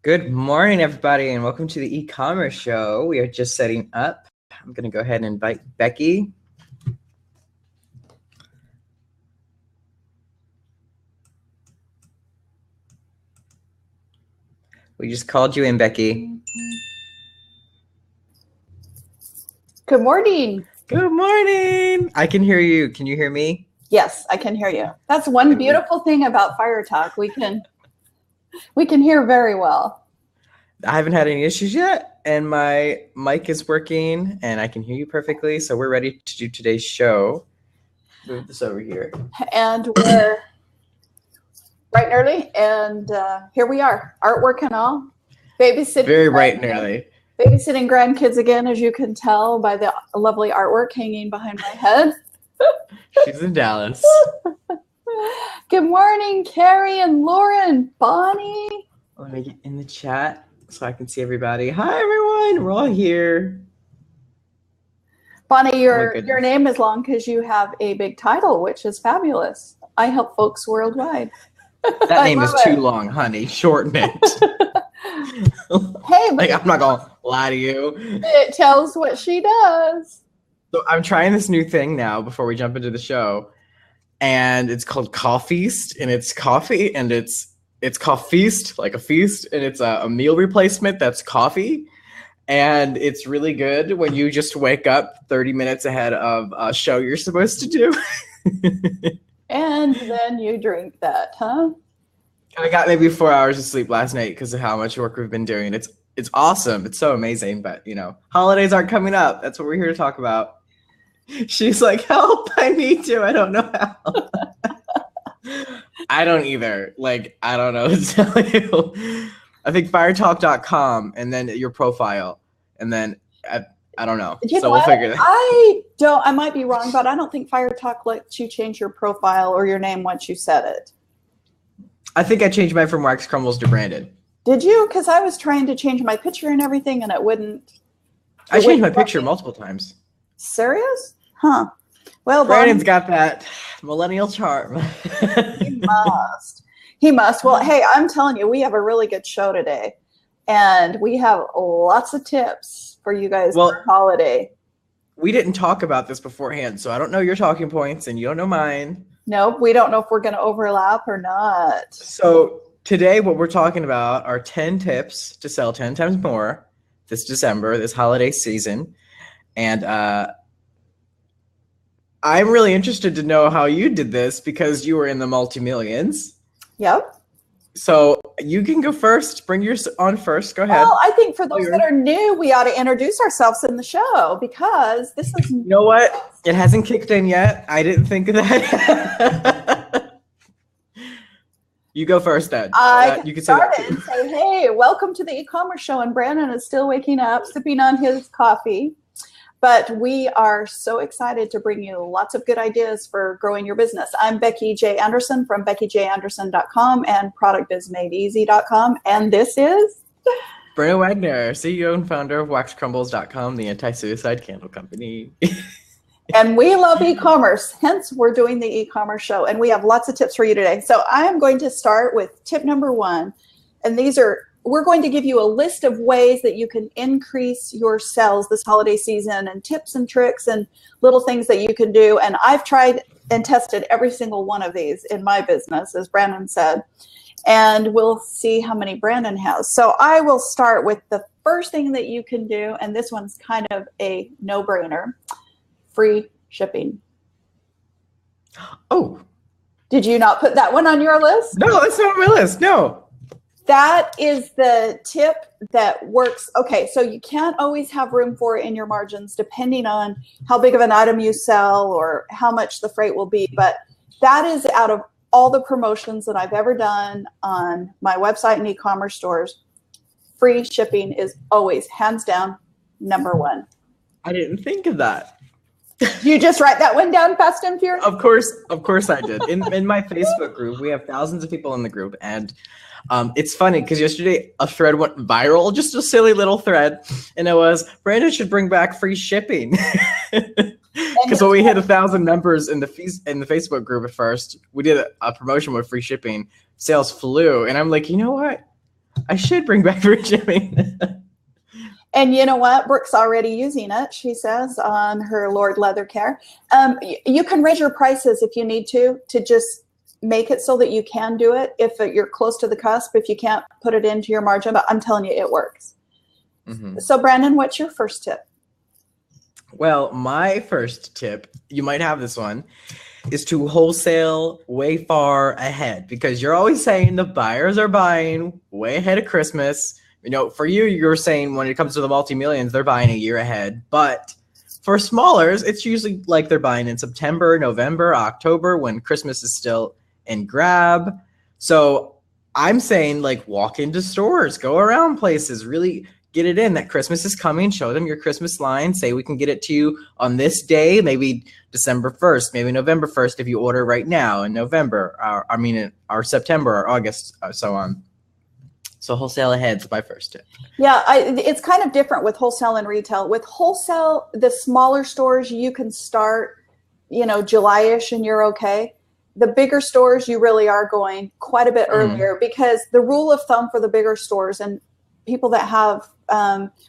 Good morning, everybody, and welcome to the e-commerce show. We are just setting up. I'm going to go ahead and invite Becky. We just called you in, Becky. Good morning. Good morning. I can hear you. Can you hear me? Yes, I can hear you. That's one beautiful thing about Fire Talk. We can hear very well. I haven't had any issues yet, and my mic is working, and I can hear you perfectly. So we're ready to do today's show. Move this over here. And we're bright and early, and here we are, artwork and all, babysitting. Very bright and early. Babysitting grandkids again, as you can tell by the lovely artwork hanging behind my head. She's in Dallas. Good morning, Carrie and Lauren, Bonnie. Let me get in the chat so I can see everybody. Hi, everyone. We're all here. Bonnie, your name is long because you have a big title, which is fabulous. I help folks worldwide. That name is too long, honey. Shorten it. Hey, like, I'm not gonna lie to you. It tells what she does. So I'm trying this new thing now before we jump into the show, and it's called Coffeast, and it's coffee, and it's Coffeast, like a feast, and it's a meal replacement that's coffee, and it's really good when you just wake up 30 minutes ahead of a show you're supposed to do. And then you drink that, huh? I got maybe 4 hours of sleep last night because of how much work we've been doing. It's awesome. It's so amazing. But, you know, holidays aren't coming up. That's what we're here to talk about. She's like, help, I need to. I don't know how. I don't either. Like, I don't know what to tell you. I think firetalk.com and then your profile. And then I don't know. So we'll figure that out. I might be wrong, but I don't think Fire Talk lets you change your profile or your name once you set it. I think I changed mine from Wax Crumbles to Brandon. Did you? Because I was trying to change my picture and everything, and it wouldn't. I changed my picture multiple times. Serious? Huh. Well, Brandon's got that millennial charm. He must. He must. Well, hey, I'm telling you, we have a really good show today, and we have lots of tips for you guys for holiday. We didn't talk about this beforehand, so I don't know your talking points, and you don't know mine. No, we don't know if we're going to overlap or not. So today what we're talking about are 10 tips to sell 10 times more this December, this holiday season. And I'm really interested to know how you did this because you were in the multi-millions. Yep. So you can go first. Bring yours on first. Go ahead. Well, I think for those that are new, we ought to introduce ourselves in the show because this is... You know what? It hasn't kicked in yet. I didn't think of that. You go first then. You can start it and say, hey, welcome to the e-commerce show. And Brandon is still waking up, sipping on his coffee. But we are so excited to bring you lots of good ideas for growing your business. I'm Becky J. Anderson from BeckyJAnderson.com and ProductBizMadeEasy.com. And this is... Brandon Wagner, CEO and founder of WaxCrumbles.com, the anti-suicide candle company. And we love e-commerce, hence we're doing the e-commerce show. And we have lots of tips for you today. So I am going to start with tip number 1. And we're going to give you a list of ways that you can increase your sales this holiday season and tips and tricks and little things that you can do. And I've tried and tested every single one of these in my business, as Brandon said. And we'll see how many Brandon has. So I will start with the first thing that you can do. And this one's kind of a no-brainer. Free shipping. Oh. Did you not put that one on your list? No, that's not on my list. No. That is the tip that works. Okay, so you can't always have room for it in your margins depending on how big of an item you sell or how much the freight will be. But that is out of all the promotions that I've ever done on my website and e-commerce stores, free shipping is always, hands down, number 1. I didn't think of that. You just write that one down fast and furious? Of course I did. In my Facebook group, we have thousands of people in the group, and it's funny because yesterday a thread went viral, just a silly little thread, and it was Brandon should bring back free shipping. Because when we hit 1,000 members in the Facebook group at first, we did a promotion with free shipping. Sales flew, and I'm like, you know what? I should bring back free shipping. And you know what? Brooke's already using it, she says, on her Lord Leather Care. You can raise your prices if you need to just make it so that you can do it if you're close to the cusp, if you can't put it into your margin. But I'm telling you, it works. Mm-hmm. So, Brandon, what's your first tip? Well, my first tip, you might have this one, is to wholesale way far ahead, because you're always saying the buyers are buying way ahead of Christmas. You know, for you, you're saying when it comes to the multi-millions, they're buying a year ahead. But for smallers, it's usually like they're buying in September, November, October, when Christmas is still in grab. So I'm saying, like, walk into stores, go around places, really get it in that Christmas is coming. Show them your Christmas line. Say we can get it to you on this day, maybe December 1st, maybe November 1st if you order right now in November, or September or August, so on. So wholesale ahead's my first tip. Yeah, it's kind of different with wholesale and retail. With wholesale, the smaller stores, you can start, July-ish and you're okay. The bigger stores, you really are going quite a bit earlier, because the rule of thumb for the bigger stores and people that have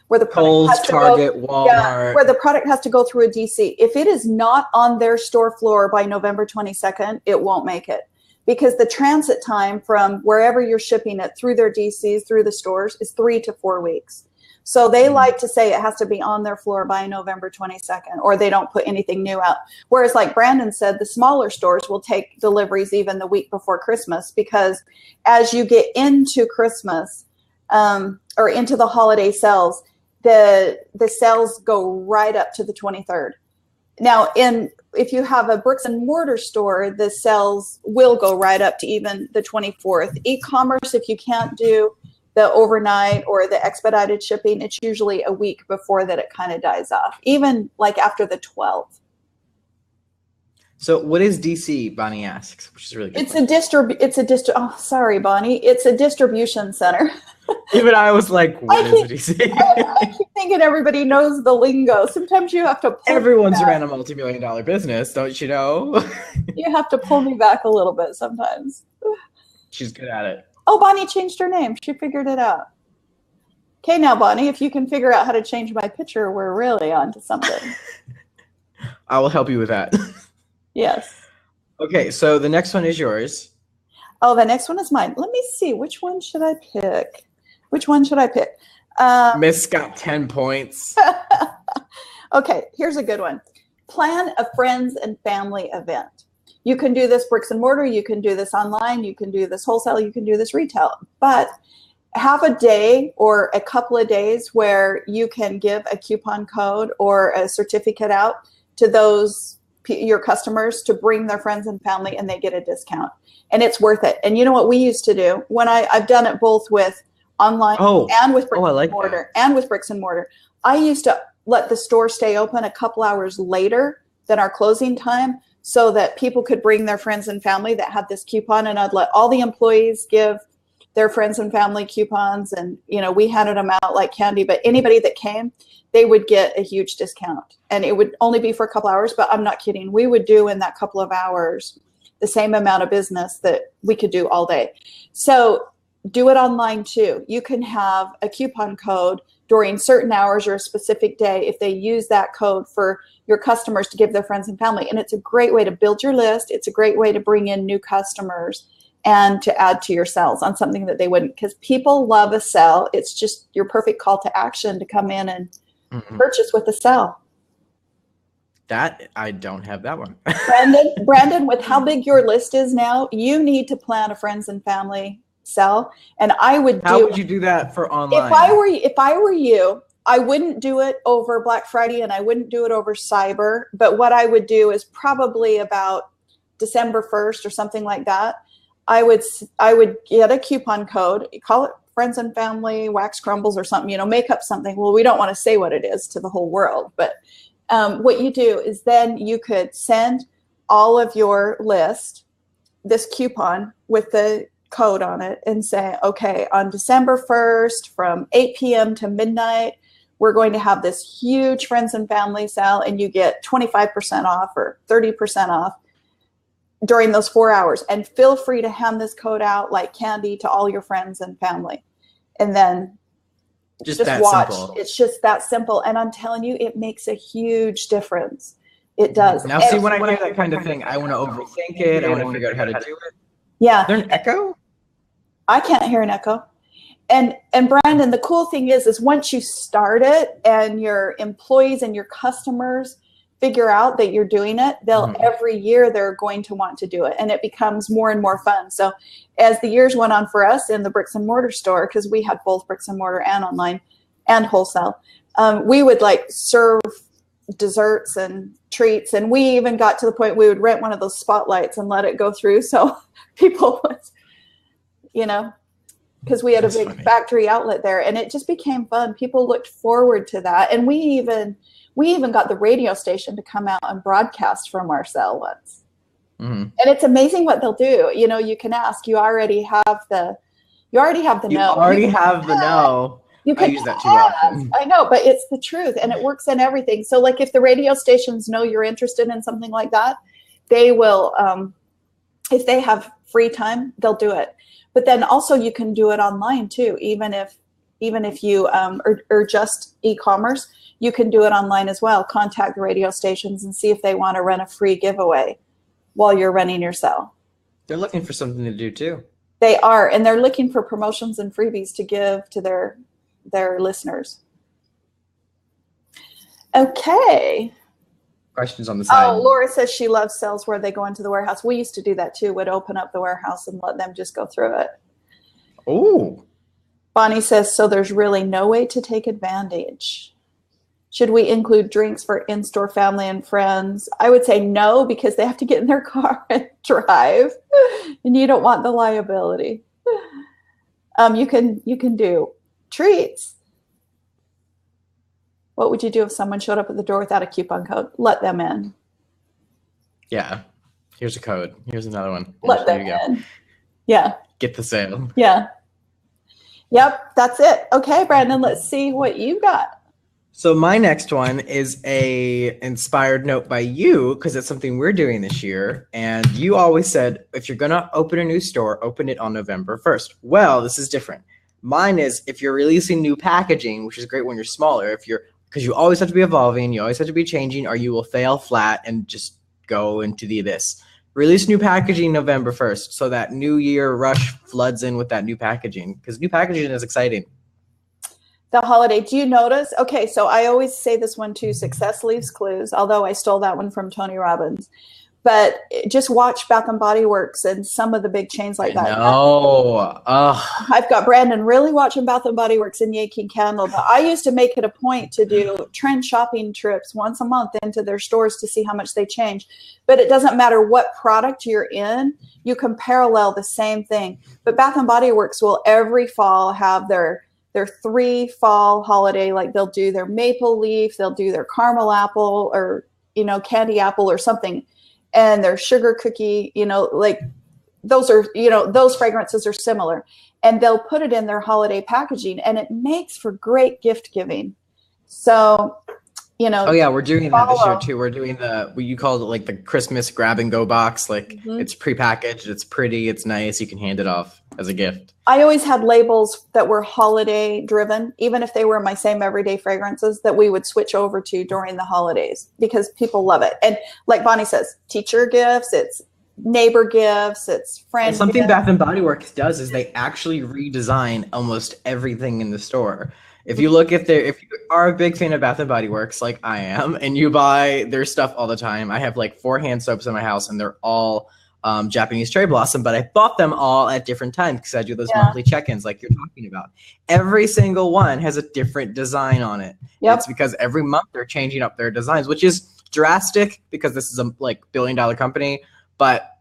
where the product Kohl's, has to Target, Walmart, where the product has to go through a DC, if it is not on their store floor by November 22nd, it won't make it. Because the transit time from wherever you're shipping it through their DCs, through the stores, is 3 to 4 weeks. So they like to say it has to be on their floor by November 22nd, or they don't put anything new out. Whereas, like Brandon said, the smaller stores will take deliveries even the week before Christmas, because as you get into Christmas or into the holiday sales, the sales go right up to the 23rd. Now, if you have a bricks and mortar store, the sales will go right up to even the 24th. E-commerce, if you can't do the overnight or the expedited shipping, it's usually a week before that it kind of dies off, even like after the 12th. So what is DC, Bonnie asks, which is really good. Oh, sorry, Bonnie. It's a distribution center. Even I was like, what is a DC? I keep thinking everybody knows the lingo. Sometimes you have to pull Everyone's ran a multi-million-dollar business, don't you know? You have to pull me back a little bit sometimes. She's good at it. Oh, Bonnie changed her name. She figured it out. Okay, now, Bonnie, if you can figure out how to change my picture, we're really on to something. I will help you with that. Yes. Okay, so the next one is yours. Oh, the next one is mine. Let me see. Which one should I pick? Miss got 10 points. Okay, here's a good one. Plan a friends and family event. You can do this bricks and mortar. You can do this online. You can do this wholesale. You can do this retail. But have a day or a couple of days where you can give a coupon code or a certificate out to your customers to bring their friends and family, and they get a discount. And it's worth it. And you know what we used to do when I've done it both with online and with bricks and mortar and with bricks and mortar. I used to let the store stay open a couple hours later than our closing time so that people could bring their friends and family that had this coupon, and I'd let all the employees give their friends and family coupons, and we handed them out like candy. But anybody that came, they would get a huge discount, and it would only be for a couple hours, but I'm not kidding. We would do in that couple of hours the same amount of business that we could do all day. So do it online too. You can have a coupon code during certain hours or a specific day if they use that code for your customers to give their friends and family. And it's a great way to build your list. It's a great way to bring in new customers and to add to your sales on something that they wouldn't, because people love a sell. It's just your perfect call to action to come in and purchase with a sell. That I don't have that one. Brandon, with how big your list is now, you need to plan a friends and family sell. And How would you do that for online? If I were you, I wouldn't do it over Black Friday and I wouldn't do it over Cyber. But what I would do is probably about December 1st or something like that. I would get a coupon code, call it friends and family, wax crumbles or something, make up something. Well, we don't want to say what it is to the whole world, but what you do is then you could send all of your list this coupon with the code on it and say, okay, on December 1st from 8 p.m. to midnight, we're going to have this huge friends and family sale, and you get 25% off or 30% off during those 4 hours. And feel free to hand this code out like candy to all your friends and family. and then Just that watch. simple. It's just that simple. And I'm telling you, it makes a huge difference. It does. Now, see, when I hear that kind of thing, I want to overthink it. I want to figure out how to do it. Yeah. Is there an echo? I can't hear an echo. And Brandon, the cool thing is once you start it and your employees and your customers figure out that you're doing it, they'll every year they're going to want to do it, and it becomes more and more fun. So as the years went on for us in the bricks and mortar store, because we had both bricks and mortar and online and wholesale, we would like serve desserts and treats, and we even got to the point we would rent one of those spotlights and let it go through so people would, you know, because we had a big factory outlet there, and it just became fun. People looked forward to that, and we even got the radio station to come out and broadcast from our cell once. And it's amazing what they'll do. You know, you can ask. You already have the know. You already have the know. You can I use that too often. I know, but it's the truth, and it works in everything. So, like, if the radio stations know you're interested in something like that, they will. If they have free time, they'll do it. But then also you can do it online too, even if you or just e-commerce, you can do it online as well. Contact the radio stations and see if they want to run a free giveaway while you're running your sale. They're looking for something to do too. They are, and they're looking for promotions and freebies to give to their listeners. Okay. Questions on the side. Oh, Laura says she loves sales where they go into the warehouse. We used to do that too. Would open up the warehouse and let them just go through it. Oh. Bonnie says, so there's really no way to take advantage. Should we include drinks for in-store family and friends? I would say no, because they have to get in their car and drive, and you don't want the liability. You can do treats. What would you do if someone showed up at the door without a coupon code? Let them in. Yeah. Here's a code. Here's another one. Let them in. Yeah. Get the sale. Yeah. Yep, that's it. Okay, Brandon, let's see what you got. So my next one is a inspired note by you, because it's something we're doing this year. And you always said, if you're going to open a new store, open it on November 1st. Well, this is different. Mine is if you're releasing new packaging, which is great when you're smaller, because you always have to be evolving, you always have to be changing, or you will fail flat and just go into the abyss. Release new packaging November 1st, so that new year rush floods in with that new packaging, because new packaging is exciting. The holiday, do you notice? Okay, so I always say this one too, success leaves clues, although I stole that one from Tony Robbins. But just watch Bath and Body Works and some of the big chains like that. No, I've got Brandon really watching Bath and Body Works and Yankee Candle. But I used to make it a point to do trend shopping trips once a month into their stores to see how much they change. But it doesn't matter what product you're in, you can parallel the same thing. But Bath and Body Works will every fall have their 3 fall holiday, like they'll do their maple leaf, they'll do their caramel apple, or candy apple or something. And their sugar cookie, like those are, those fragrances are similar, and they'll put it in their holiday packaging, and it makes for great gift giving. So, oh yeah, we're doing that this year too. We're doing what you called it, like the Christmas grab and go box. Like it's prepackaged, it's pretty, it's nice. You can hand it off as a gift. I always had labels that were holiday driven, even if they were my same everyday fragrances, that we would switch over to during the holidays because people love it. And like Bonnie says, teacher gifts, it's neighbor gifts, it's friend something gifts. Bath and Body Works does is they actually redesign almost everything in the store. If you look if you are a big fan of Bath and Body Works, like I am, and you buy their stuff all the time, I have like 4 hand soaps in my house, and they're all Japanese cherry blossom, but I bought them all at different times because I do those monthly check-ins like you're talking about. Every single one has a different design on it. Yep. It's because every month they're changing up their designs, which is drastic because this is a billion-dollar company, but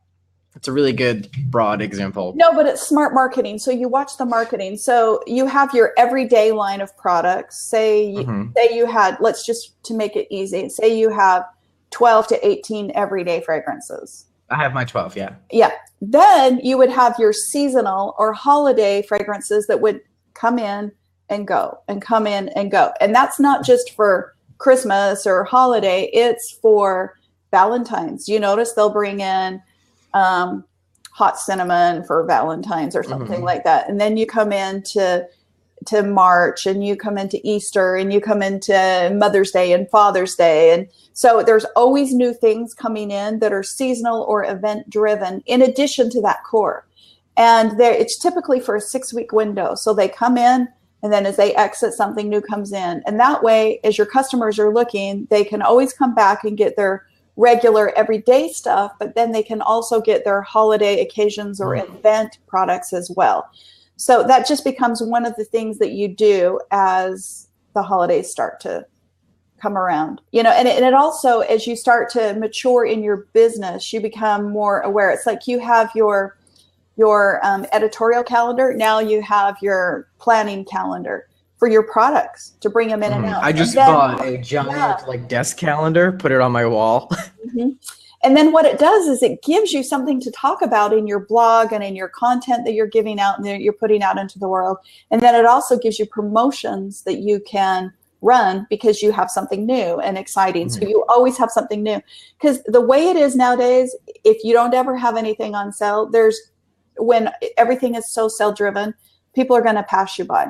it's a really good broad example. No, but it's smart marketing. So you watch the marketing. So you have your everyday line of products. Say you had, let's just to make it easy, say you have 12 to 18 everyday fragrances. I have my 12, yeah. Yeah. Then you would have your seasonal or holiday fragrances that would come in and go and come in and go. And that's not just for Christmas or holiday. It's for Valentine's. You notice they'll bring in hot cinnamon for Valentine's or something like that. And then you come into into March, and you come into Easter, and you come into Mother's Day and Father's Day. And so there's always new things coming in that are seasonal or event driven in addition to that core. And it's typically for a 6-week window. So they come in, and then as they exit, something new comes in. And that way, as your customers are looking, they can always come back and get their regular everyday stuff, but then they can also get their holiday occasions or event products as well. So that just becomes one of the things that you do as the holidays start to come around, and it also, as you start to mature in your business, you become more aware. It's like you have your editorial calendar. Now you have your planning calendar for your products to bring them in and out. I just bought a giant desk calendar, put it on my wall. And then what it does is it gives you something to talk about in your blog and in your content that you're giving out and that you're putting out into the world. And then it also gives you promotions that you can run because you have something new and exciting. So you always have something new. Because the way it is nowadays, if you don't ever have anything on sale, when everything is so sale driven, people are going to pass you by.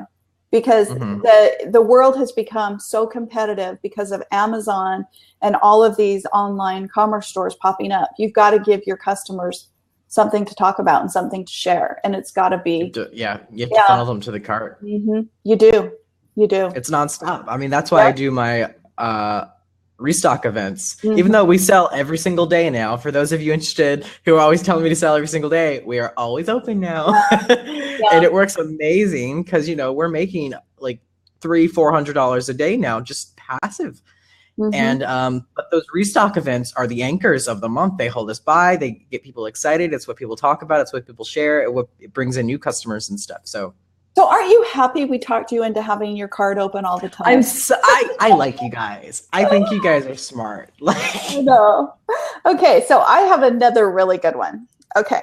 Because the world has become so competitive because of Amazon and all of these online commerce stores popping up. You've got to give your customers something to talk about and something to share. And it's got to be. You have to funnel them to the cart. You do. It's nonstop. I mean, that's why I do my restock events. Even though we sell every single day now, for those of you interested who are always telling me to sell every single day, we are always open now. And it works amazing because we're making like $300-400 a day now, just passive. And but those restock events are the anchors of the month. They hold us by, they get people excited. It's what people talk about, it's what people share, it brings in new customers and stuff. So aren't you happy we talked you into having your card open all the time? I like you guys. I think you guys are smart. I know. Okay, so I have another really good one. Okay.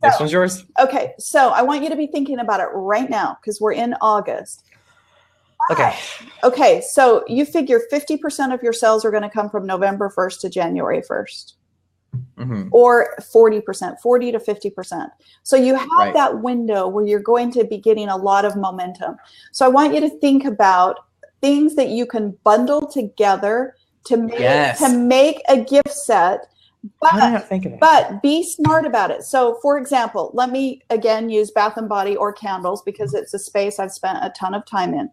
This one's yours. Okay, so I want you to be thinking about it right now because we're in August. Okay. Okay, so you figure 50% of your sales are going to come from November 1st to January 1st. Or 40%, 40 to 50%. So you have that window where you're going to be getting a lot of momentum. So I want you to think about things that you can bundle together to make a gift set. But be smart about it. So for example, let me again use Bath and Body or candles because it's a space I've spent a ton of time in.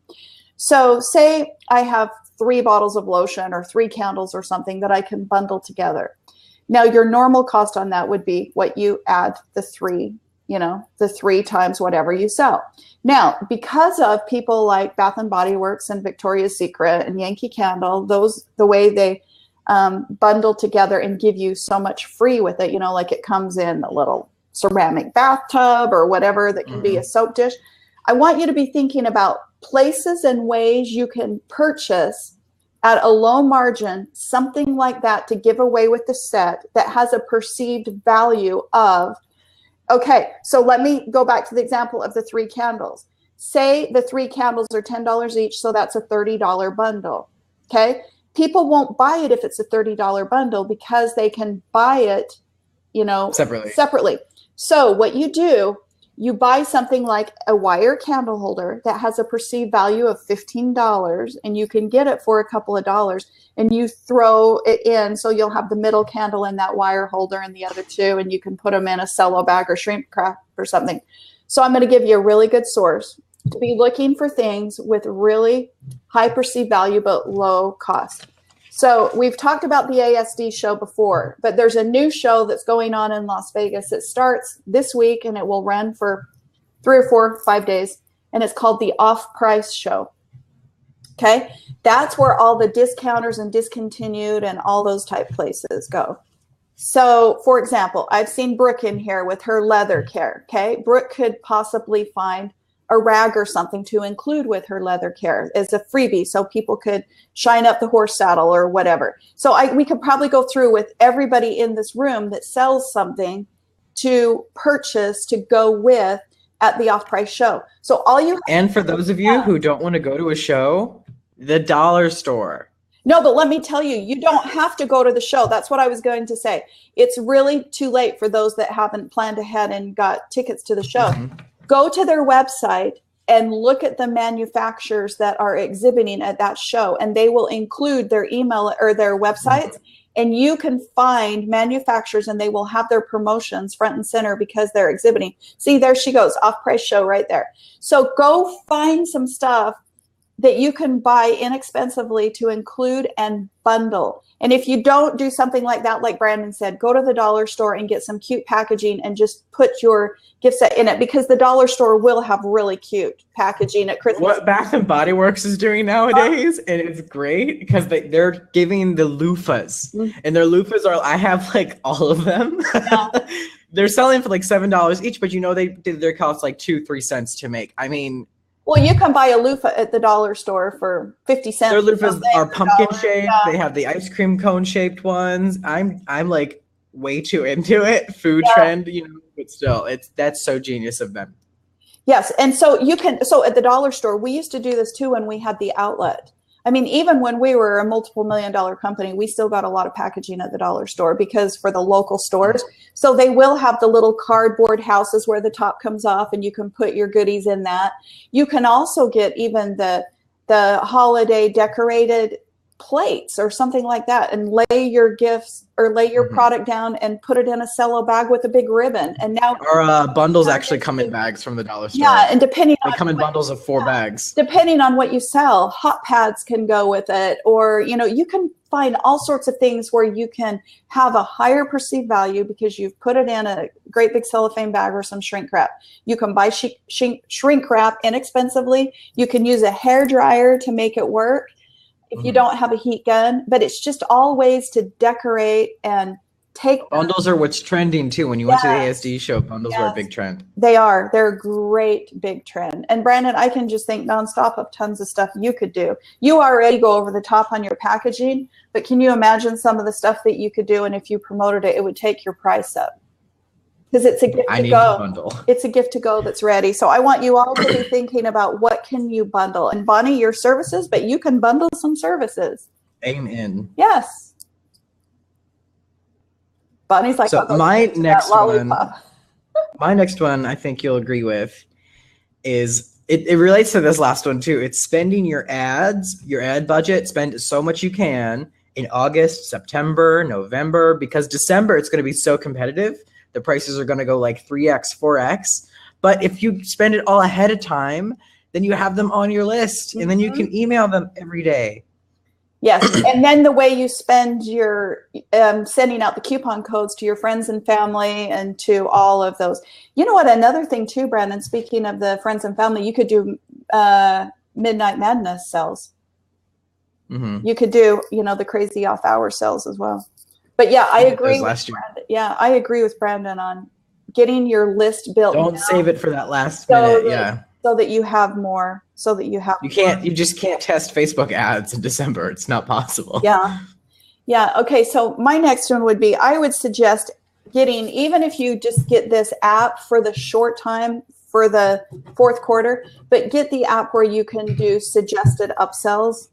So say I have 3 bottles of lotion or 3 candles or something that I can bundle together. Now, your normal cost on that would be what you add the 3, the 3 times whatever you sell. Now, because of people like Bath and Body Works and Victoria's Secret and Yankee Candle, the way they bundle together and give you so much free with it, like it comes in a little ceramic bathtub or whatever that can be a soap dish. I want you to be thinking about places and ways you can purchase at a low margin, something like that to give away with the set that has a perceived value of, okay, so let me go back to the example of the 3 candles. Say the 3 candles are $10 each, so that's a $30 bundle, okay? People won't buy it if it's a $30 bundle because they can buy it, separately. So what you do, you buy something like a wire candle holder that has a perceived value of $15 and you can get it for a couple of dollars and you throw it in. So you'll have the middle candle in that wire holder and the other 2, and you can put them in a cello bag or shrink wrap or something. So I'm going to give you a really good source to be looking for things with really high perceived value, but low cost. So we've talked about the ASD show before, but there's a new show that's going on in Las Vegas. It starts this week and it will run for 3 or 4, 5 days. And it's called the Off-Price Show. Okay. That's where all the discounters and discontinued and all those type places go. So for example, I've seen Brooke in here with her leather care. Okay. Brooke could possibly find a rag or something to include with her leather care as a freebie so people could shine up the horse saddle or whatever. So we could probably go through with everybody in this room that sells something to purchase to go with at the Off-Price Show. So all you and for those of you who don't want to go to a show, the dollar store. No, but let me tell you, you don't have to go to the show. That's what I was going to say. It's really too late for those that haven't planned ahead and got tickets to the show. Go to their website and look at the manufacturers that are exhibiting at that show, and they will include their email or their websites, and you can find manufacturers and they will have their promotions front and center because they're exhibiting. See, there she goes, off-price show right there. So go find some stuff that you can buy inexpensively to include and bundle. And if you don't do something like that, like Brandon said, go to the dollar store and get some cute packaging and just put your gift set in it, because the dollar store will have really cute packaging at Christmas. What Bath and Body Works is doing nowadays, and it's great because they're giving the loofahs, and their loofahs are, I have like all of them. Yeah. They're selling for like $7 each, but you know they did their cost like 2-3 cents to make. I mean, well, you can buy a loofah at the dollar store for 50 cents. their loofahs are pumpkin shaped. Yeah. They have the ice cream cone shaped ones. I'm like way too into it. Food trend, you know, but still, that's so genius of them. Yes, and so you can. So at the dollar store, we used to do this too when we had the outlet. I mean, even when we were a multiple $1 million company, we still got a lot of packaging at the dollar store because for the local stores. So they will have the little cardboard houses where the top comes off and you can put your goodies in that. You can also get even the holiday decorated plates or something like that, and lay your gifts or lay your product down and put it in a cello bag with a big ribbon. And now our bundles actually come in bags from the dollar store. Yeah, and depending they on come in bundles of 4 bags. Depending on what you sell, hot pads can go with it, or you know, you can find all sorts of things where you can have a higher perceived value because you've put it in a great big cellophane bag or some shrink wrap. You can buy shrink wrap inexpensively. You can use a hair dryer to make it work if you don't have a heat gun, but it's just all ways to decorate and take. Bundles are what's trending too. When you went to the ASD show, bundles were a big trend. They are. They're a great big trend. And Brandon, I can just think nonstop of tons of stuff you could do. You already go over the top on your packaging, but can you imagine some of the stuff that you could do? And if you promoted it, it would take your price up. Because it's a gift to go. Bundle. It's a gift to go that's ready. So I want you all to be thinking about what can you bundle. And Bonnie, your services, but you can bundle some services. Amen. Yes. Bonnie's like, so my next one, I think you'll agree with, is it relates to this last one too. It's spending your ad budget, spend so much you can in August, September, November, because December it's going to be so competitive. The prices are going to go like 3x, 4x. But if you spend it all ahead of time, then you have them on your list, and then you can email them every day. Yes, and then the way you spend your sending out the coupon codes to your friends and family and to all of those. You know what? Another thing too, Brandon, speaking of the friends and family, you could do Midnight Madness sales. You could do, you know, the crazy off hour sales as well. But yeah, I agree. I agree with Brandon on getting your list built. Don't save it for that last minute. So that you have more. So that you have. You just can't test Facebook ads in December. It's not possible. Yeah. Yeah. Okay. So my next one would be, I would suggest getting, even if you just get this app for the short time for the fourth quarter, but get the app where you can do suggested upsells.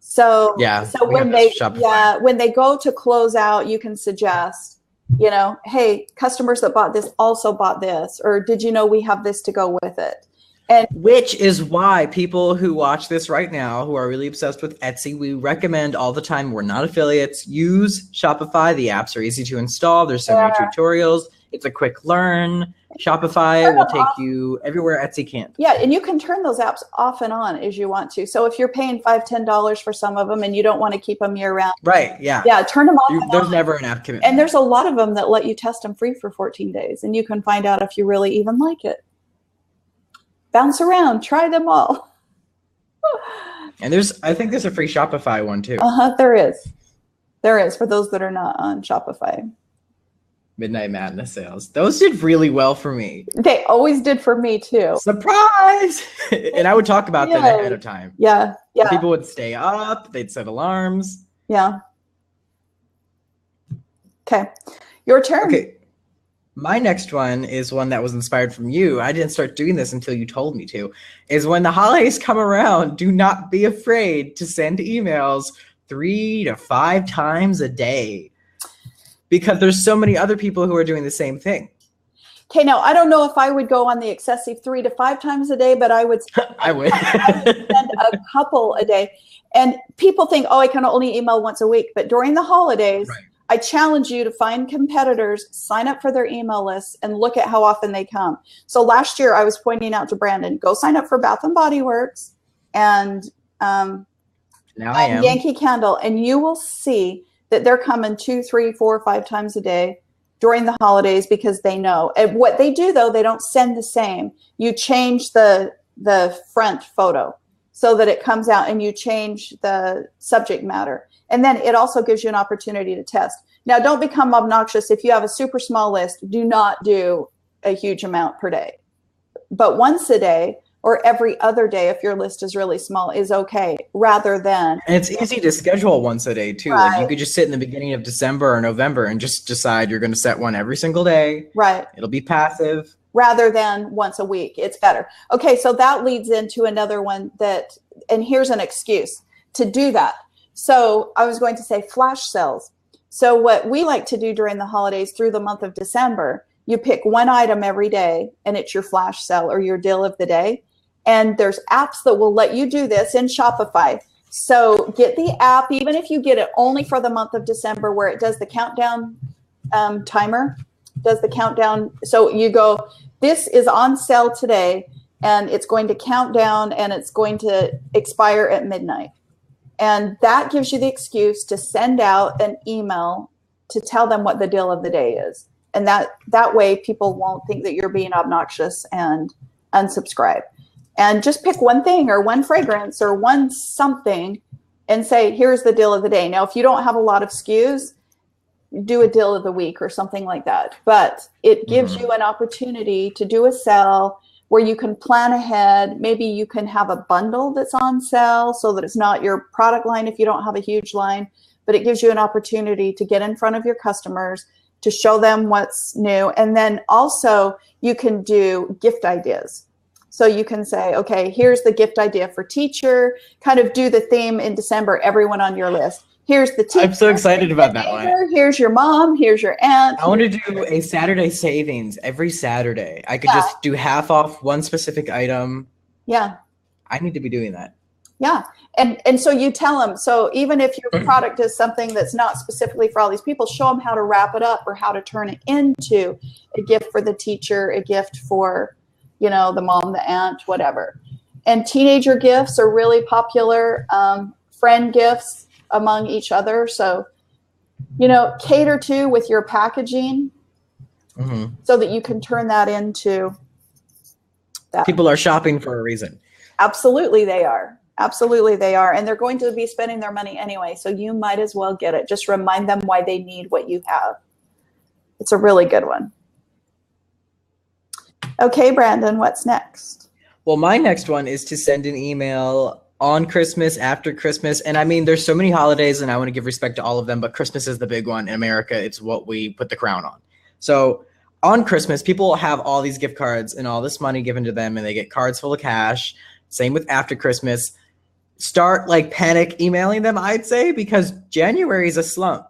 So when they go to close out, you can suggest, you know, hey, customers that bought this also bought this, or did you know we have this to go with it? And which is why people who watch this right now, who are really obsessed with Etsy, we recommend all the time, we're not affiliates, use Shopify. The apps are easy to install. There's so many tutorials. It's a quick learn. Shopify will take you everywhere Etsy can't. Yeah, and you can turn those apps off and on as you want to. So if you're paying $5, $10 for some of them and you don't want to keep them year round. Right, yeah. Yeah, turn them off. There's never an app commitment. And there's a lot of them that let you test them free for 14 days. And you can find out if you really even like it. Bounce around, try them all. And I think there's a free Shopify one too. There is. There is for those that are not on Shopify. Midnight Madness sales. Those did really well for me. They always did for me too. Surprise! And I would talk about them ahead of time. Yeah. Yeah. People would stay up. They'd set alarms. Yeah. Okay. Your turn. Okay. My next one is one that was inspired from you. I didn't start doing this until you told me to. Is when the holidays come around, do not be afraid to send emails 3 to 5 times a day. Because there's so many other people who are doing the same thing. Okay, now I don't know if I would go on the excessive 3 to 5 times a day, but I would I would. send a couple a day. And people think, oh, I can only email once a week. But during the holidays, Right. I challenge you to find competitors, sign up for their email lists, and look at how often they come. So last year, I was pointing out to Brandon, go sign up for Bath and Body Works and Now I am. Yankee Candle, and you will see that they're coming 2, 3, 4, 5 times a day during the holidays because they know. And what they do, though, they don't send the same. You change the front photo so that it comes out, and you change the subject matter. And then it also gives you an opportunity to test. Now, don't become obnoxious. If you have a super small list, do not do a huge amount per day. But once a day or every other day, if your list is really small, is okay, rather than. And it's easy to schedule once a day too. Right. Like you could just sit in the beginning of December or November and just decide you're going to set one every single day. Right. It'll be passive. Rather than once a week. It's better. Okay, so that leads into another one that, and here's an excuse to do that. So I was going to say flash sales. So what we like to do during the holidays through the month of December, you pick one item every day and it's your flash sale or your deal of the day. And there's apps that will let you do this in Shopify. So get the app, even if you get it only for the month of December, where it does the countdown timer, does the countdown. So you go, this is on sale today, and it's going to count down and it's going to expire at midnight. And that gives you the excuse to send out an email to tell them what the deal of the day is. And that way people won't think that you're being obnoxious and unsubscribe. And just pick one thing or one fragrance or one something and say, here's the deal of the day. Now, if you don't have a lot of SKUs, do a deal of the week or something like that. But it gives you an opportunity to do a sale where you can plan ahead. Maybe you can have a bundle that's on sale so that it's not your product line if you don't have a huge line, but it gives you an opportunity to get in front of your customers, to show them what's new. And then also you can do gift ideas. So you can say, okay, here's the gift idea for teacher, kind of do the theme in December, everyone on your list. Here's the teacher. I'm so excited about that one. Here's your mom. Here's your aunt. I want to do a Saturday savings every Saturday. I could just do half off one specific item. Yeah. I need to be doing that. Yeah. And so you tell them, so even if your product is something that's not specifically for all these people, show them how to wrap it up or how to turn it into a gift for the teacher, a gift for, you know, the mom, the aunt, whatever. And teenager gifts are really popular. Friend gifts among each other. So, you know, cater to with your packaging so that you can turn that into that. People are shopping for a reason. Absolutely they are. Absolutely they are. And they're going to be spending their money anyway. So you might as well get it. Just remind them why they need what you have. It's a really good one. Okay, Brandon, what's next? Well, my next one is to send an email on Christmas, after Christmas. And I mean, there's so many holidays and I want to give respect to all of them, but Christmas is the big one in America. It's what we put the crown on. So on Christmas, people have all these gift cards and all this money given to them and they get cards full of cash. Same with after Christmas. Start like panic emailing them, I'd say, because January is a slump.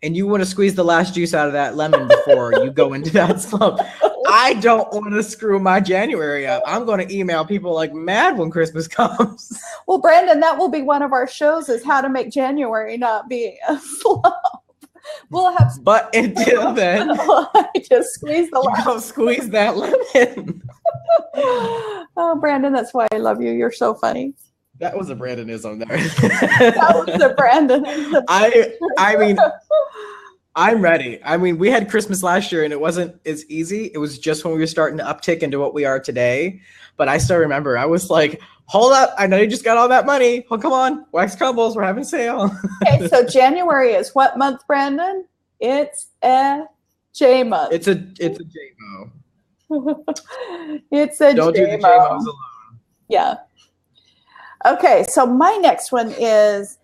And you want to squeeze the last juice out of that lemon before you go into that slump. I don't want to screw my January up. I'm going to email people like mad when Christmas comes. Well, Brandon, that will be one of our shows, is how to make January not be a slump. We'll have. But until then, just squeeze the lemon. Don't squeeze that lemon. Oh, Brandon, that's why I love you. You're so funny. That was a Brandonism there. That was a Brandon. I mean, I'm ready. I mean, we had Christmas last year and it wasn't as easy. It was just when we were starting to uptick into what we are today. But I still remember, I was like, hold up. I know you just got all that money. Oh, come on. Wax crumbles. We're having a sale. Okay, so January is what month, Brandon? It's a J month. It's a J-Mo. It's a Don't do the J-Mos alone. Yeah. Okay, so my next one is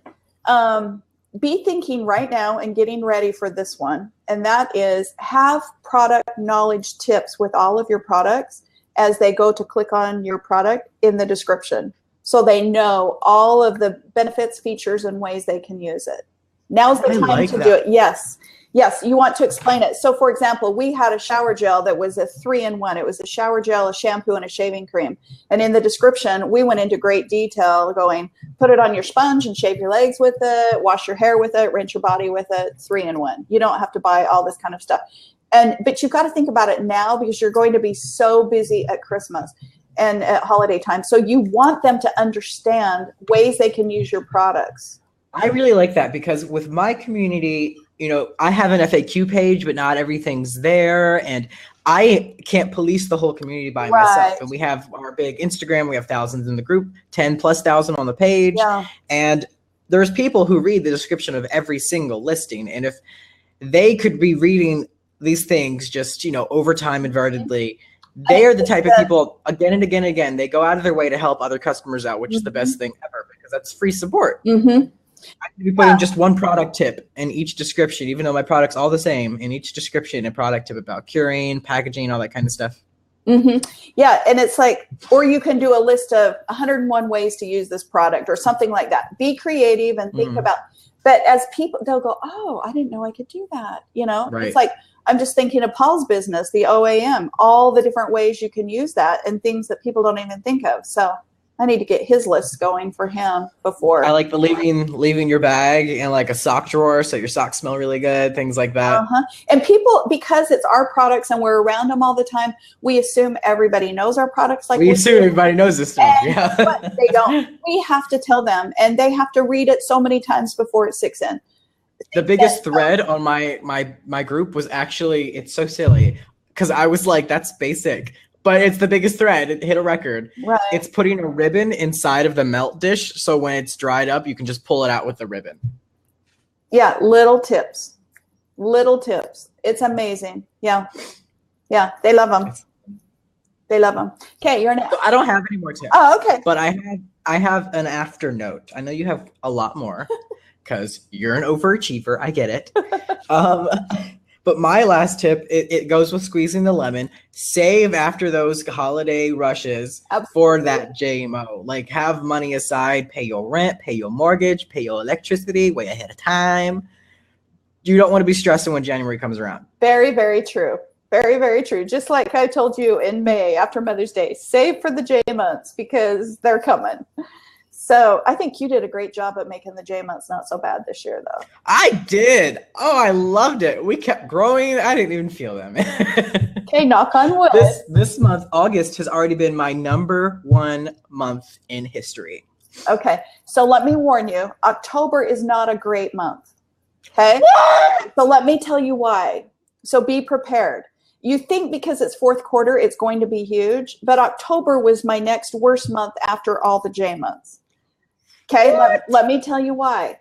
be thinking right now and getting ready for this one. And that is have product knowledge tips with all of your products as they go to click on your product in the description. So they know all of the benefits, features, and ways they can use it. Now's the time to do it. Yes. Yes, you want to explain it. So, for example, we had a shower gel that was a 3-in-1. It was a shower gel, a shampoo, and a shaving cream. And in the description, we went into great detail going, put it on your sponge and shave your legs with it, wash your hair with it, rinse your body with it, 3-in-1. You don't have to buy all this kind of stuff. But you've got to think about it now because you're going to be so busy at Christmas and at holiday time. So you want them to understand ways they can use your products. I really like that because with my community, I have an FAQ page, but not everything's there. And I can't police the whole community by myself. And we have our big Instagram. We have thousands in the group, 10,000+ on the page. Yeah. And there's people who read the description of every single listing. And if they could be reading these things just, over time inadvertently, they are the type of people, again and again and again, they go out of their way to help other customers out, which is the best thing ever because that's free support. Mm-hmm. I could be putting just one product tip in each description, even though my product's all the same, in each description, a product tip about curing, packaging, all that kind of stuff. Mm-hmm. Yeah, and it's like, or you can do a list of 101 ways to use this product or something like that. Be creative and think about, but as people, they'll go, oh, I didn't know I could do that. Right. It's like, I'm just thinking of Paul's business, the OAM, all the different ways you can use that and things that people don't even think of. So I need to get his list going for him before. I like the leaving your bag in like a sock drawer so your socks smell really good, things like that. And people, because it's our products and we're around them all the time, we assume everybody knows our products. Like we assume everybody knows this stuff. Yeah. But they don't. We have to tell them, and they have to read it so many times before it sinks in. The biggest thread on my group was actually, it's so silly because I was like, that's basic. But it's the biggest thread. It hit a record. Right. It's putting a ribbon inside of the melt dish. So when it's dried up, you can just pull it out with the ribbon. Yeah. Little tips. It's amazing. Yeah. Yeah. They love them. Okay. You're next. So I don't have any more tips. Oh, okay. But I have an after note. I know you have a lot more because you're an overachiever. I get it. But my last tip, it goes with squeezing the lemon. Save after those holiday rushes for that JMO. Like have money aside, pay your rent, pay your mortgage, pay your electricity way ahead of time. You don't want to be stressing when January comes around. Very, very true. Very, very true. Just like I told you in May after Mother's Day, save for the J months because they're coming. So I think you did a great job at making the J months not so bad this year, though. I did. Oh, I loved it. We kept growing. I didn't even feel them. Okay, knock on wood. This month, August, has already been my #1 month in history. Okay, so let me warn you, October is not a great month. Okay? What? So let me tell you why. So be prepared. You think because it's fourth quarter, it's going to be huge, but October was my next worst month after all the J months. Okay, let me tell you why.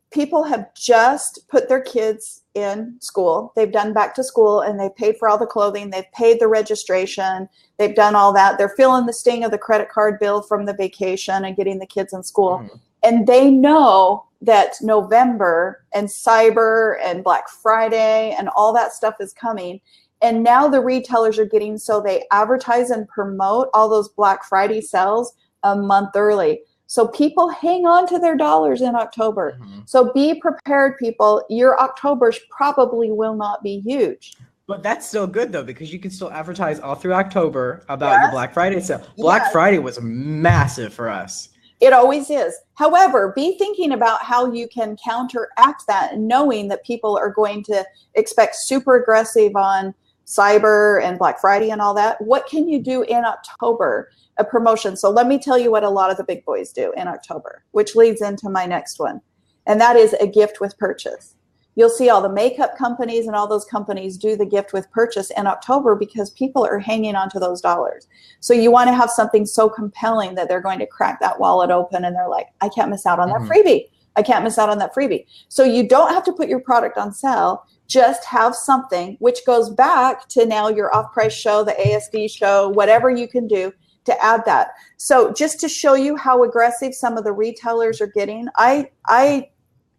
People have just put their kids in school. They've done back to school and they've paid for all the clothing. They've paid the registration. They've done all that. They're feeling the sting of the credit card bill from the vacation and getting the kids in school. Mm-hmm. And they know that November and Cyber and Black Friday and all that stuff is coming. And now the retailers are getting, so they advertise and promote all those Black Friday sales a month early. So people hang on to their dollars in October. Mm-hmm. So be prepared, people. Your Octobers probably will not be huge. But that's still good, though, because you can still advertise all through October about your Black Friday sale. Black Friday was massive for us. It always is. However, be thinking about how you can counteract that, knowing that people are going to expect super aggressive on Cyber and Black Friday and all that. What can you do in October? A promotion. So let me tell you what a lot of the big boys do in October, which leads into my next one. And that is a gift with purchase. You'll see all the makeup companies and all those companies do the gift with purchase in October because people are hanging on to those dollars. So you want to have something so compelling that they're going to crack that wallet open and they're like, I can't miss out on that freebie. I can't miss out on that freebie. So you don't have to put your product on sale. Just have something, which goes back to now your off-price show, the ASD show, whatever you can do to add that. So just to show you how aggressive some of the retailers are getting, I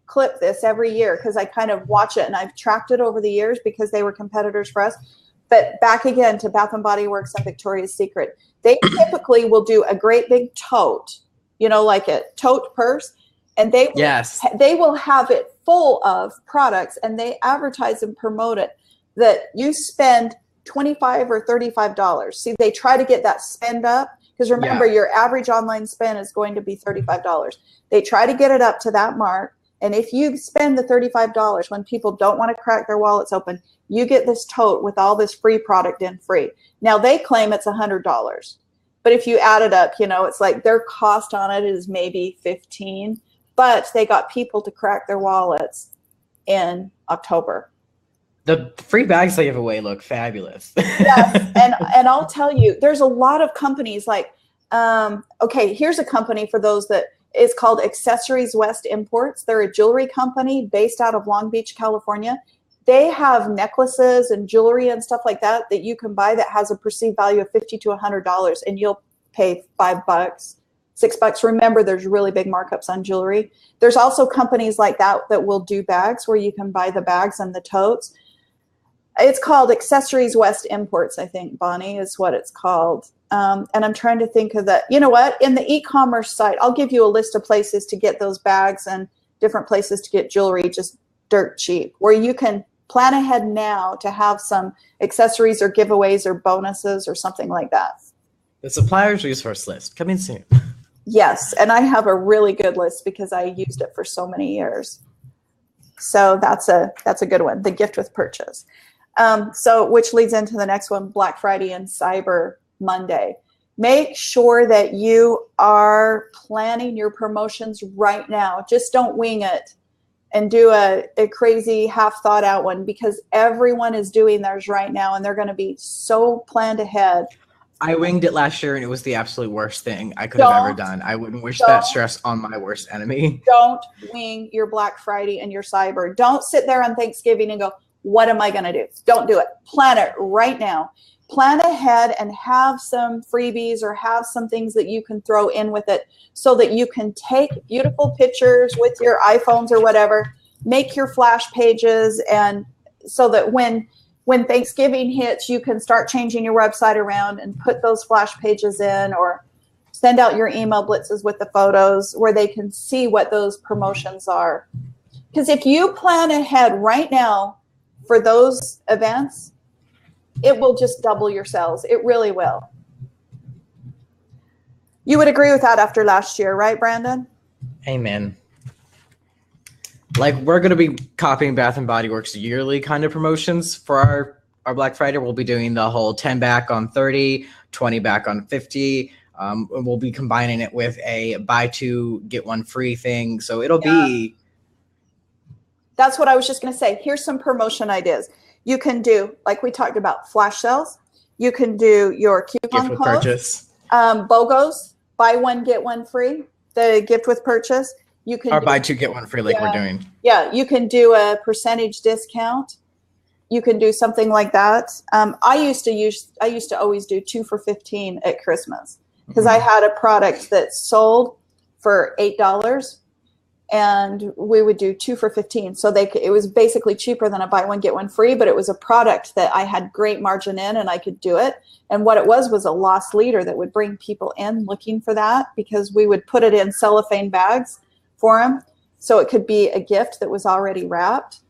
clip this every year because I kind of watch it and I've tracked it over the years because they were competitors for us. But back again to Bath & Body Works and Victoria's Secret, they typically will do a great big tote, like a tote purse, and Yes. they will have it full of products, and they advertise and promote it that you spend $25 or $35. See, they try to get that spend up, because remember, your average online spend is going to be $35. They try to get it up to that mark. And if you spend the $35 when people don't want to crack their wallets open, you get this tote with all this free product in free. Now they claim it's $100, but if you add it up, you know, it's like their cost on it is maybe $15, but they got people to crack their wallets in October. The free bags they give away look fabulous. Yes, and I'll tell you, there's a lot of companies like, okay, here's a company for those that is called Accessories West Imports. They're a jewelry company based out of Long Beach, California. They have necklaces and jewelry and stuff like that that you can buy that has a perceived value of $50 to $100, and you'll pay $5, $6. Remember, there's really big markups on jewelry. There's also companies like that that will do bags where you can buy the bags and the totes. It's called Accessories West Imports, I think, Bonnie, is what it's called. And I'm trying to think of that. You know what? In the e-commerce site, I'll give you a list of places to get those bags and different places to get jewelry just dirt cheap, where you can plan ahead now to have some accessories or giveaways or bonuses or something like that. The supplier's resource list coming soon. Yes, and I have a really good list because I used it for so many years. So that's a good one, the gift with purchase. So which leads into the next one, Black Friday and Cyber Monday. Make sure that you are planning your promotions right now. Just don't wing it and do a crazy half thought out one, because everyone is doing theirs right now and they're going to be so planned ahead. I winged it last year and it was the absolute worst thing I could have ever done. I wouldn't wish that stress on my worst enemy. Don't wing your Black Friday and your Cyber. Don't sit there on Thanksgiving and go, what am I going to do? Don't do it. Plan it right now. Plan ahead and have some freebies or have some things that you can throw in with it so that you can take beautiful pictures with your iPhones or whatever, make your flash pages, and so that when Thanksgiving hits, you can start changing your website around and put those flash pages in, or send out your email blitzes with the photos where they can see what those promotions are. Because if you plan ahead right now for those events, it will just double your sales. It really will. You would agree with that after last year, right, Brandon? Amen. Like, we're going to be copying Bath & Body Works yearly kind of promotions for our Black Friday. We'll be doing the whole 10 back on 30, 20 back on 50. We'll be combining it with a buy two, get one free thing. So it'll be... That's what I was just going to say. Here's some promotion ideas. You can do, like we talked about, flash sales. You can do your coupon gift with codes, purchase. BOGOs, buy one, get one free, the gift with purchase. You can buy two, get one free like we're doing. Yeah, you can do a percentage discount. You can do something like that. I used to always do 2 for $15 at Christmas, because I had a product that sold for $8. And we would do 2 for $15. So it was basically cheaper than a buy one, get one free, but it was a product that I had great margin in and I could do it. And what it was a loss leader that would bring people in looking for that, because we would put it in cellophane bags for them. So it could be a gift that was already wrapped.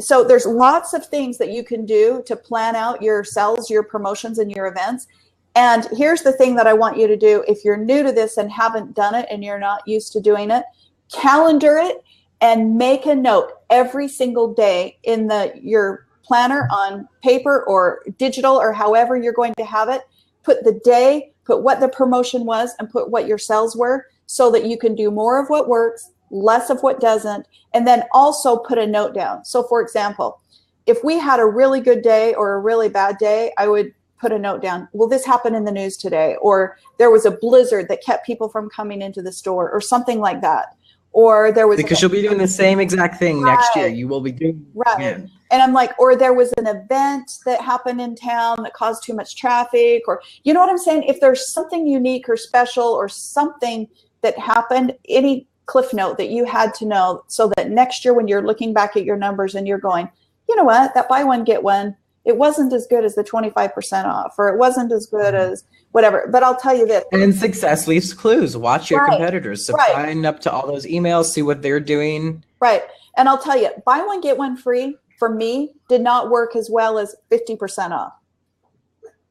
So there's lots of things that you can do to plan out your sales, your promotions, and your events. And here's the thing that I want you to do. If you're new to this and haven't done it and you're not used to doing it, calendar it and make a note every single day in your planner on paper or digital or however you're going to have it. Put the day, put what the promotion was, and put what your sales were, so that you can do more of what works, less of what doesn't, and then also put a note down. So for example, if we had a really good day or a really bad day, I would put a note down. Well, this happened in the news today, or there was a blizzard that kept people from coming into the store, or something like that. Or there was, because you'll be doing the same exact thing next year. You will be doing again. And I'm like, or there was an event that happened in town that caused too much traffic, or, you know what I'm saying? If there's something unique or special or something that happened, any cliff note that you had to know, so that next year when you're looking back at your numbers and you're going, you know what, that buy one, get one it wasn't as good as the 25% off, or it wasn't as good as whatever. But I'll tell you this. And success leaves clues. Watch your Right, competitors. Sign up to all those emails, see what they're doing. Right. And I'll tell you, buy one, get one free for me did not work as well as 50% off.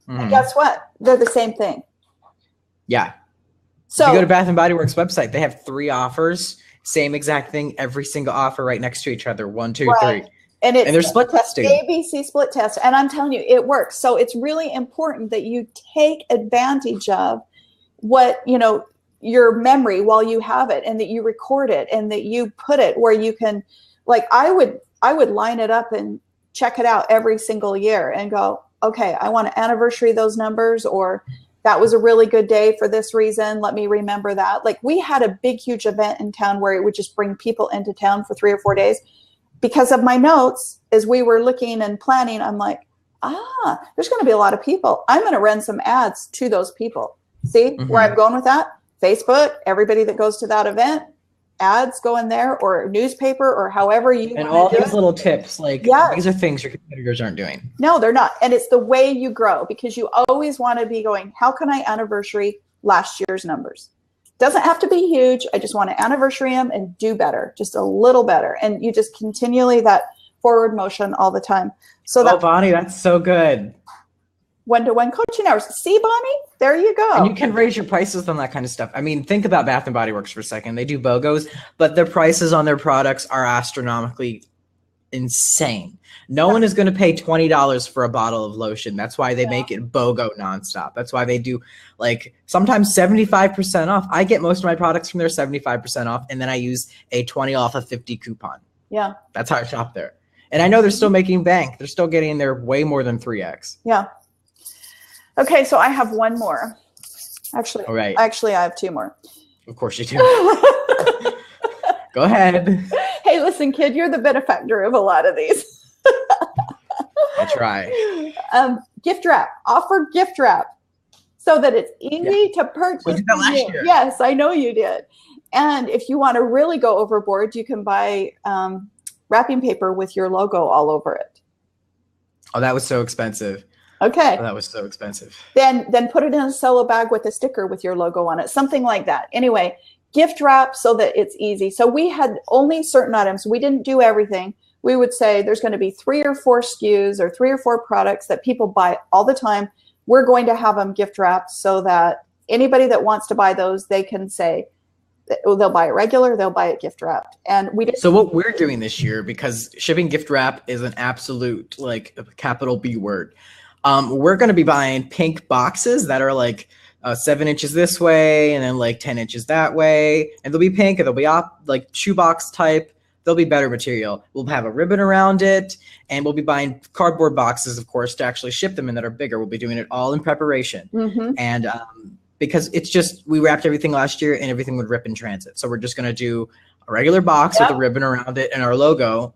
And guess what? They're the same thing. Yeah. So if you go to Bath and Body Works website, they have 3 offers, same exact thing, every single offer right next to each other. 1, 2, 3. And they're split testing. ABC split test. And I'm telling you, it works. So it's really important that you take advantage of what, you know, your memory while you have it, and that you record it, and that you put it where you can, like, I would line it up and check it out every single year and go, okay, I want to anniversary those numbers, or that was a really good day for this reason. Let me remember that. Like, we had a big, huge event in town where it would just bring people into town for 3 or 4 days. Because of my notes, as we were looking and planning, I'm like, there's going to be a lot of people. I'm going to run some ads to those people. See where I'm going with that? Facebook, everybody that goes to that event, ads go in there, or newspaper, or however you and all these little tips, like these are things your competitors aren't doing. No, they're not. And it's the way you grow, because you always want to be going, how can I anniversary last year's numbers? Doesn't have to be huge. I just want to anniversary them and do better, just a little better. And you just continually that forward motion all the time. So Bonnie, that's so good. 1-to-1 coaching hours. See, Bonnie, there you go. And you can raise your prices on that kind of stuff. I mean, think about Bath and Body Works for a second. They do BOGOs, but their prices on their products are astronomically insane. No one is going to pay $20 for a bottle of lotion. That's why they make it BOGO nonstop. That's why they do, like, sometimes 75% off. I get most of my products from there 75% off, and then I use a 20 off of 50 coupon. Yeah. That's how I shop there. And I know they're still making bank. They're still getting there way more than 3x. Yeah. Okay, so I have one more. Actually, all right. Actually, I have 2 more. Of course you do. Go ahead. Hey, listen, kid, you're the benefactor of a lot of these. I try. Gift wrap. Offer gift wrap so that it's easy to purchase. We did that last year. Yes, I know you did. And if you want to really go overboard, you can buy wrapping paper with your logo all over it. Oh, that was so expensive. Okay. Oh, that was so expensive. Then put it in a cello bag with a sticker with your logo on it, something like that. Anyway, gift wrap so that it's easy. So we had only certain items. We didn't do everything. We would say there's going to be 3 or 4 SKUs or 3 or 4 products that people buy all the time. We're going to have them gift wrapped so that anybody that wants to buy those, they can say, they'll buy it regular, they'll buy it gift wrapped. And we did. So what we're doing this year, because shipping gift wrap is an absolute, like, a capital B word. We're going to be buying pink boxes that are like 7 inches this way and then like 10 inches that way. And they'll be pink, and they'll be like shoebox type. They'll be better material. We'll have a ribbon around it, and we'll be buying cardboard boxes, of course, to actually ship them in that are bigger. We'll be doing it all in preparation. And because it's just, we wrapped everything last year and everything would rip in transit. So we're just going to do a regular box with a ribbon around it and our logo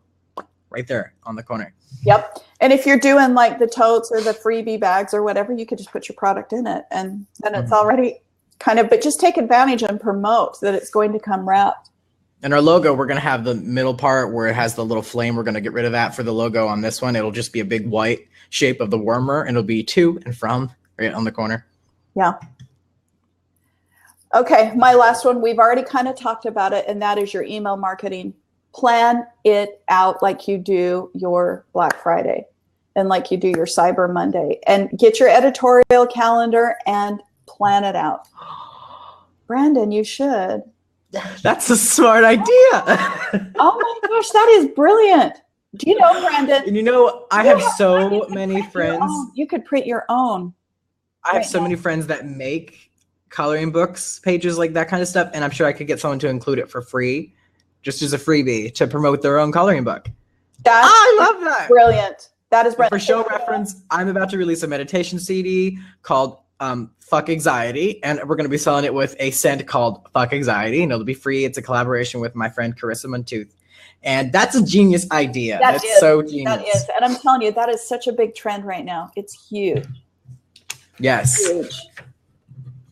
right there on the corner. Yep. And if you're doing like the totes or the freebie bags or whatever, you could just put your product in it, and then it's already kind of, but just take advantage and promote that it's going to come wrapped. And our logo, we're going to have the middle part where it has the little flame. We're going to get rid of that for the logo on this one. It'll just be a big white shape of the wormer, and it'll be to and from right on the corner. Yeah. Okay. My last one, we've already kind of talked about it, and that is your email marketing. Plan it out like you do your Black Friday and like you do your Cyber Monday, and get your editorial calendar and plan it out. Brandon, you should. That's a smart idea. Oh my gosh, that is brilliant. Do you know, Brandon? And you know, I have so many friends. You could print your own. I have so many friends that make coloring books, pages, like that kind of stuff. And I'm sure I could get someone to include it for free, just as a freebie to promote their own coloring book. I love that. Brilliant. That is brilliant. For show reference, I'm about to release a meditation CD called Fuck Anxiety, and we're going to be selling it with a scent called Fuck Anxiety, and it'll be free. It's a collaboration with my friend Carissa Montooth, and that's a genius idea. That's so genius. That is, and I'm telling you, that is such a big trend right now. It's huge. Yes. Huge.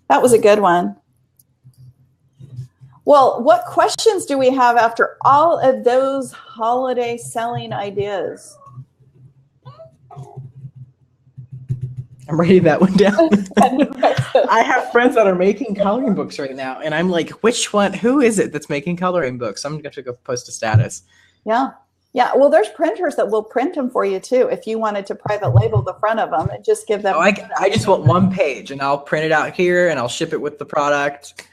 That was a good one. Well, what questions do we have after all of those holiday selling ideas? I'm writing that one down. Kind of impressive. I have friends that are making coloring books right now, and I'm like, which one? Who is it that's making coloring books? I'm going to go post a status. Yeah. Yeah. Well, there's printers that will print them for you too. If you wanted to private label the front of them and just give them. Oh, I just want one page, and I'll print it out here, and I'll ship it with the product.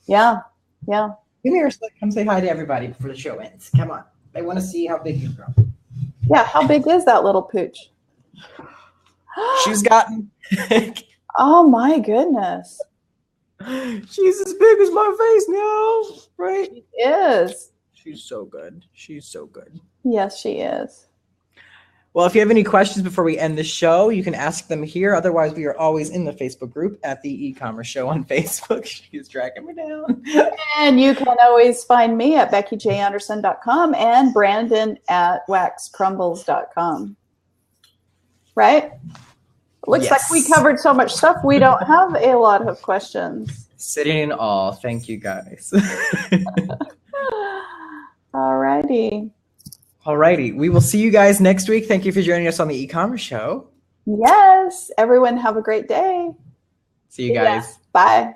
Yeah. Yeah. Come here, Slick. Come say hi to everybody before the show ends. Come on. They want to see how big you've grown. Yeah. How big is that little pooch? She's gotten. Oh my goodness. She's as big as my face now, right? She is. She's so good. She's so good. Yes, she is. Well, if you have any questions before we end the show, you can ask them here. Otherwise, we are always in the Facebook group at the e-commerce show on Facebook. She's dragging me down. And you can always find me at BeckyJAnderson.com and Brandon at waxcrumbles.com. Right? Looks like we covered so much stuff. We don't have a lot of questions. Sitting in awe. Thank you, guys. All righty. Alrighty. We will see you guys next week. Thank you for joining us on the e-commerce show. Yes. Everyone have a great day. See you guys. Bye.